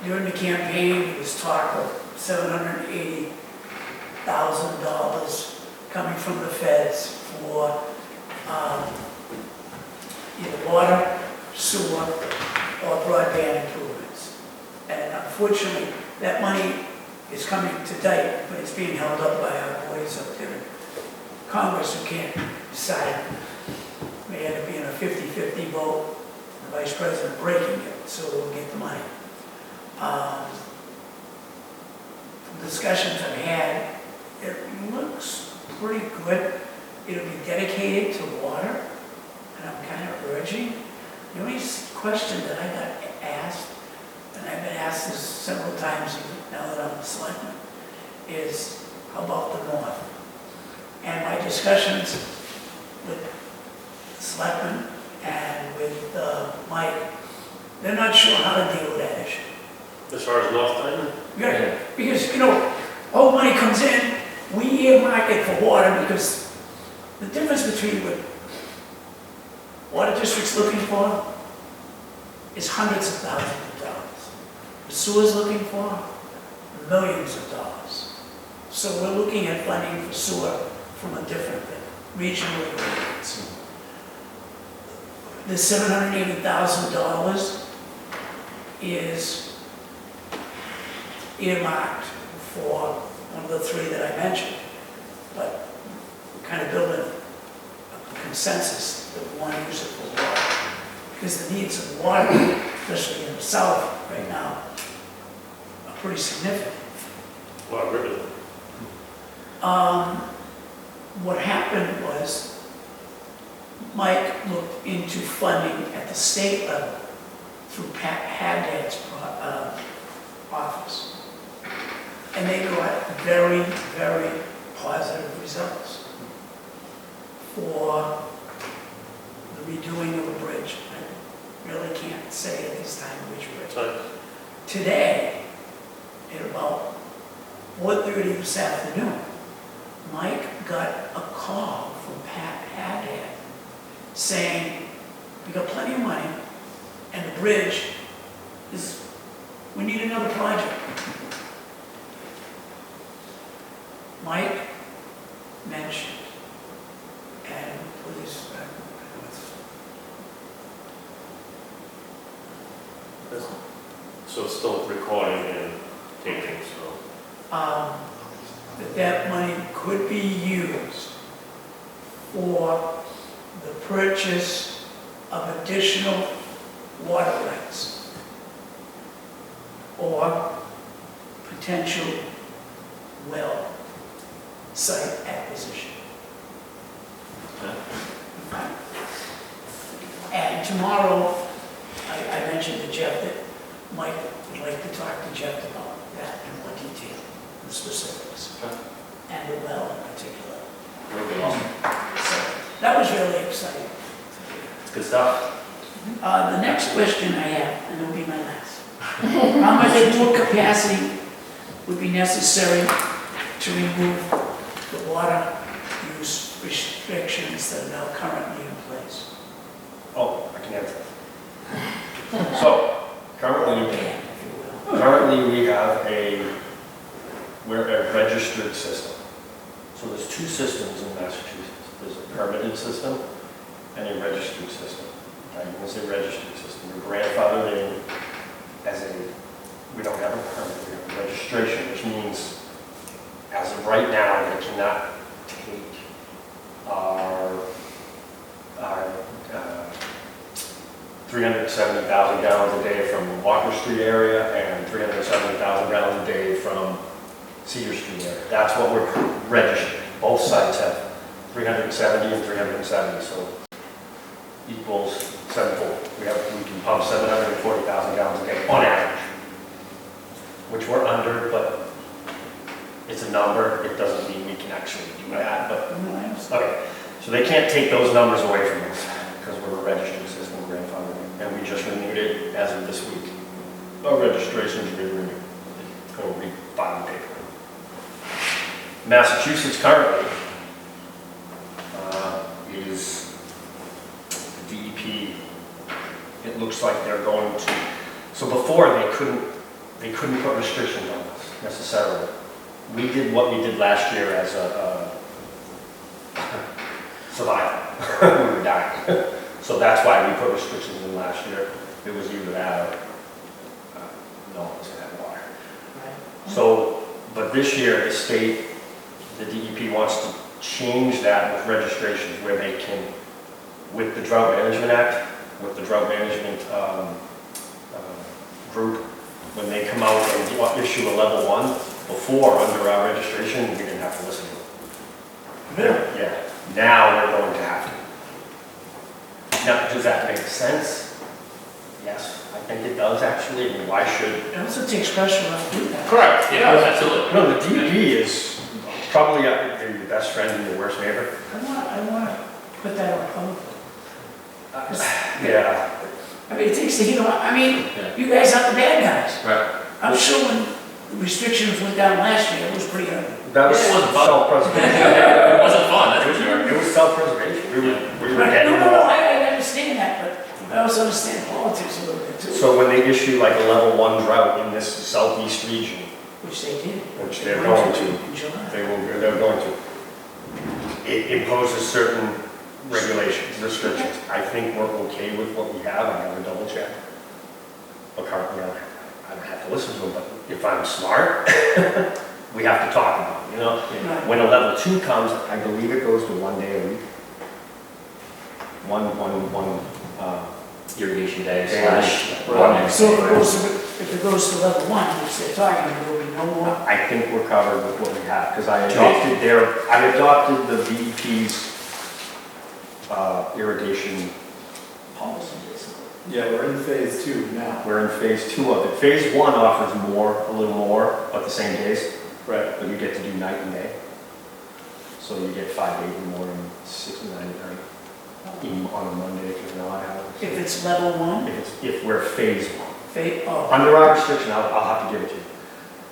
During the campaign, there was talk of $780,000 coming from the feds for either water, sewer, or broadband improvements. And unfortunately, that money is coming to Dighton, but it's being held up by our boys up there in Congress who can't decide. May end up being a 50-50 vote, the vice president breaking it, so we'll get the money. From discussions I've had, it looks pretty good. It'll be dedicated to water, and I'm kind of urging. The only question that I got asked, and I've been asked this several times now that I'm a selectman, is how about the north? And my discussions with the selectmen and with Mike, they're not sure how to deal with that issue. as far as North Dighton, Yeah, because, all money comes in, we earmark it for water because the difference between what water district's looking for is hundreds of thousands of dollars. The sewer's looking for millions of dollars. So we're looking at funding for sewer from a different thing, regional agreements. The $780,000 is earmarked for one of the three that I mentioned, but we're kind of building a consensus that we want to use it for water, because the needs of water, especially in the south right now, are pretty significant. well, really, What happened was Mike looked into funding at the state level through Pat Haddad's office. And they got very, very positive results for the redoing of a bridge. I really can't say at this time which bridge. so Today, at about 4:30 this afternoon, Mike got a call from Pat Haddad saying, we got plenty of money and the bridge is, we need another project. Mike mentioned, and please, so it's still taking, so. that money could be used for the purchase of additional water rights or potential well site acquisition. And tomorrow, I mentioned to Jeff that Mike would like to talk to Jeff about that in more detail, the specifics, and the well in particular. Really awesome. So that was really exciting. It's good stuff. The next question I have, and it'll be my last. How much more capacity would be necessary to remove the water use restrictions that are now currently in place? Oh, I can answer. So, currently, Dan, if you will. currently we have we're a registered system. So there's two systems in Massachusetts. There's a permitted system and a registered system. Okay, when I say registered system, we're grandfathered in as we don't have a permit, we have a registration, which means as of right now, they cannot take our 370,000 gallons a day from Walker Street area and 370,000 gallons a day from Cedar Street area. That's what we're registered. Both sites have 370 and 370, so equals sevenfold. We can pump 740,000 gallons a day on average, which we're under, but it's a number. It doesn't mean we can actually do that, but okay. So they can't take those numbers away from us because we're a registered system grandfather, and we just renewed it as of this week. Our registration's been renewed. Go read file paper. Massachusetts currently is the DEP. It looks like they're going to. So before they couldn't put restrictions on us necessarily. We did what we did last year as a survival. We were dying. So that's why we put restrictions in last year. It was either that or no one was going to have water. So, but this year the state, the DEP wants to change that with registrations where they can, with the Drought Management Act, with the Drought Management group, when they come out and issue a level 1, before under our registration, we didn't have to listen to them. Really? Yeah. Now we're going to have to. Now, does that make sense? Yes, I think it does actually. I mean, why should? It also takes pressure off you. Correct. Yeah, absolutely. No, the DEP is probably your best friend and your worst neighbor. I want to put that on public. Yeah. I mean, it takes the heat on. I mean, you guys are the bad guys. Right. I'm sure when the restrictions went down last year, it was pretty ugly. That was Yeah, it wasn't fun. self-preservation. It wasn't fun, that's for sure. It was self-preservation. We were Right, getting no, I understand that, but I also understand politics a little bit too. So when they issue like a level 1 drought in this southeast region, Which they did. which they're going to, In July. they're going to, it imposes certain regulations, restrictions. I think we're okay with what we have. I have a double check. But currently, I don't have to listen to them, but if I'm smart, we have to talk about it, you know? Right. When a level 2 comes, I believe it goes to 1 day a week. One Irrigation day Day. slash. Right. So if it goes to level 1, which they're talking, there will be no more. I think we're covered with what we have, because I adopted the DEP's irrigation policy, basically. Yeah, we're in phase 2 now. We're in phase 2 of it. Phase 1 offers a little more, but the same days, Right. but you get to do night and day. So you get 5 to 8 in the morning, 6 to 9 at night, even on a Monday if you're not out. If it's level 1, If we're phase 1. Under our restriction, I'll have to give it to you.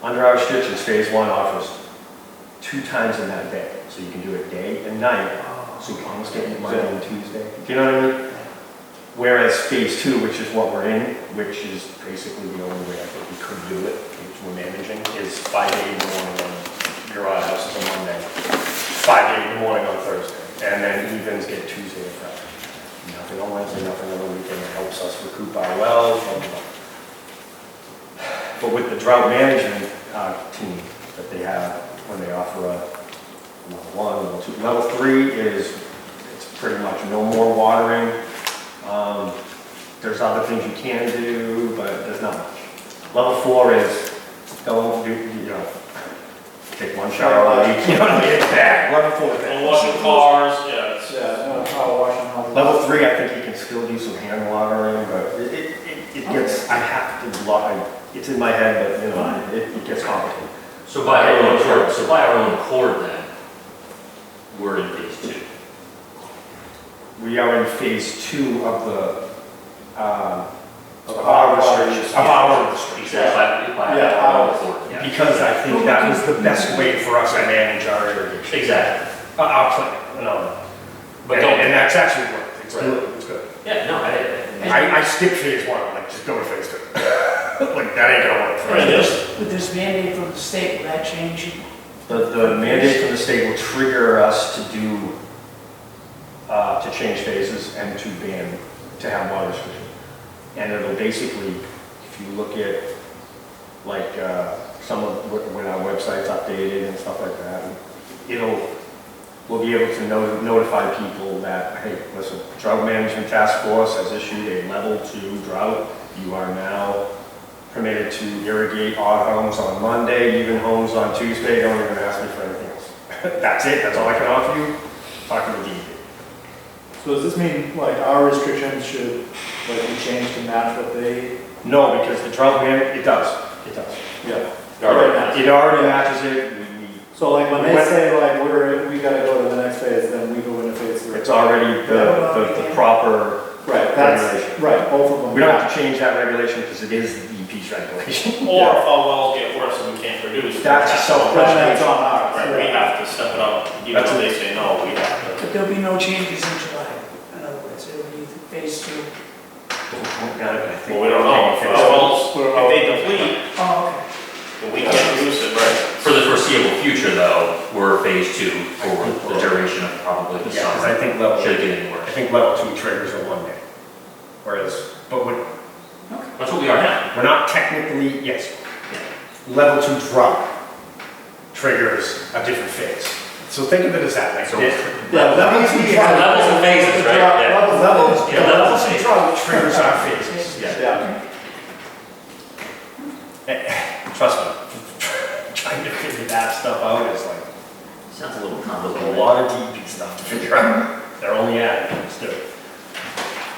Under our restrictions, phase 1 offers 2 times in that day. So you can do it day and night. So you can almost get it Monday and Tuesday. Do you know what I mean? Whereas phase 2, which is what we're in, which is basically the only way I think we could do it, which we're managing, is 5 to 8 in the morning on your house is a Monday, 5 to 8 in the morning on Thursday, and then evens get Tuesday and Friday. Nothing on Wednesday, nothing on the weekend. It helps us recoup our wells. But with the drought management, other things you can do, but there's not much. Level 4 is, don't do, take one shower a week, it's bad. Level 4 is And bad. washing cars, yeah, it's. Yeah, no power washing. all the- Level 3, I think you can still do some hand watering, but it gets, I have to, it's in my head, but, it gets complicated. So by our own accord then, we're in phase 2. We are in phase 2 of our restrictions. Of our restrictions. Exactly. By Yeah, our own accord, yeah. Because I think that was the best way for us to manage our irrigation. Exactly. Our plan, But and don't, that's actually worked, it's Right. good, it's good. yeah, no, I skipped phase 1, I'm like, just go to phase 2. Like, that ain't gonna work for Right, us. yes. With this mandate from the state, will that change? The mandate from the state will trigger us to do, to change phases and to ban, to have water restriction. And it'll basically, if you look at, like, some of, when our website's updated and stuff like that, we'll be able to notify people that, hey, listen, Drought Management Task Force has issued a level 2 drought. You are now permitted to irrigate odd homes on Monday, even homes on Tuesday, don't even ask me for anything else. That's it, that's all I can offer you, talk to the DEP. So does this mean, like, our restrictions should, like, be changed to match what they? No, because the drought man, it does. Yeah. It already matches it, So like, when they say, like, we gotta go to the next phase, then we go into phase 3? it's already the proper Right, that's, regulation. right, both of them. We don't have to change that regulation because it is the DEP's regulation. Or if our wells get worse and we can't produce. That's a That's self-preservation. on ours. Right, we have to step it up, even That's though it. they say no, we have to. But there'll be no changes in July, in other words, it'll be phase 2. Well, we don't know, if our wells, if they deplete, Oh, okay. then we can't produce it, right? for the foreseeable future though, we're phase 2 for the duration of probably the Yeah, because summer. I think level, Should get any I worse. think level 2 triggers are 1 day. Whereas, but That's what we are now. we're not technically, yes, Yeah. level 2 drought triggers a different phase. So think of it as that, like, So- Yeah, level 2 drought. Levels and phases, right? Yeah. levels, Yeah, level levels. 2 drought triggers our phases. Yeah. Yeah. Trust me, trying to figure that stuff out is like, Sounds a little there's a complicated. lot of DEP stuff to figure out. They're only adding things to it.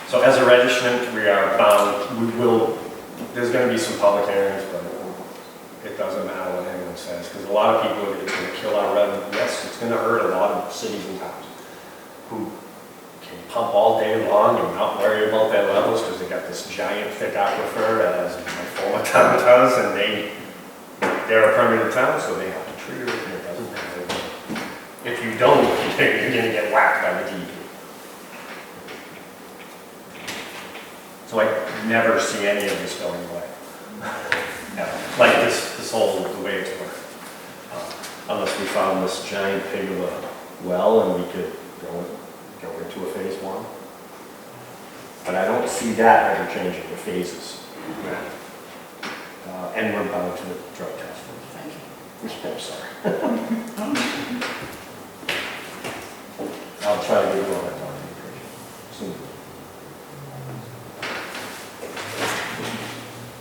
So as a registrant, we are bound, there's gonna be some public hearings, but it doesn't matter what anyone says, because a lot of people are gonna kill our revenue. Yes, it's gonna hurt a lot of cities and towns who can pump all day long and not worry about their levels, because they got this giant thick aquifer, as my former town does, and they're a permanent town, so they have to treat it, and it doesn't matter. If you don't, you're gonna get whacked by the DEP. So I never see any of this going away. Ever. Like this whole, the way it's worked. Unless we found this giant pig of a well and we could go into a phase 1. But I don't see that ever changing the phases. And we're bound to the drug test. Thank you. I'm sorry. I'll try to get you all that documentation soon.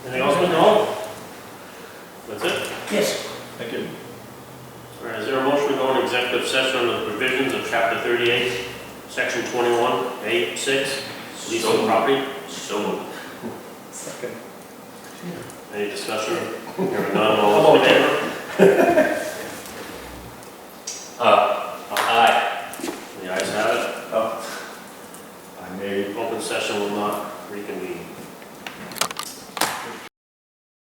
Anything else, Mr. Hall? That's it? Yes, Thank you. All right, is there a motion to go into executive session under the provisions of chapter 38, section 21A6, lease of property? So moved. Second. Any discussion? Hearing none, all those in favor?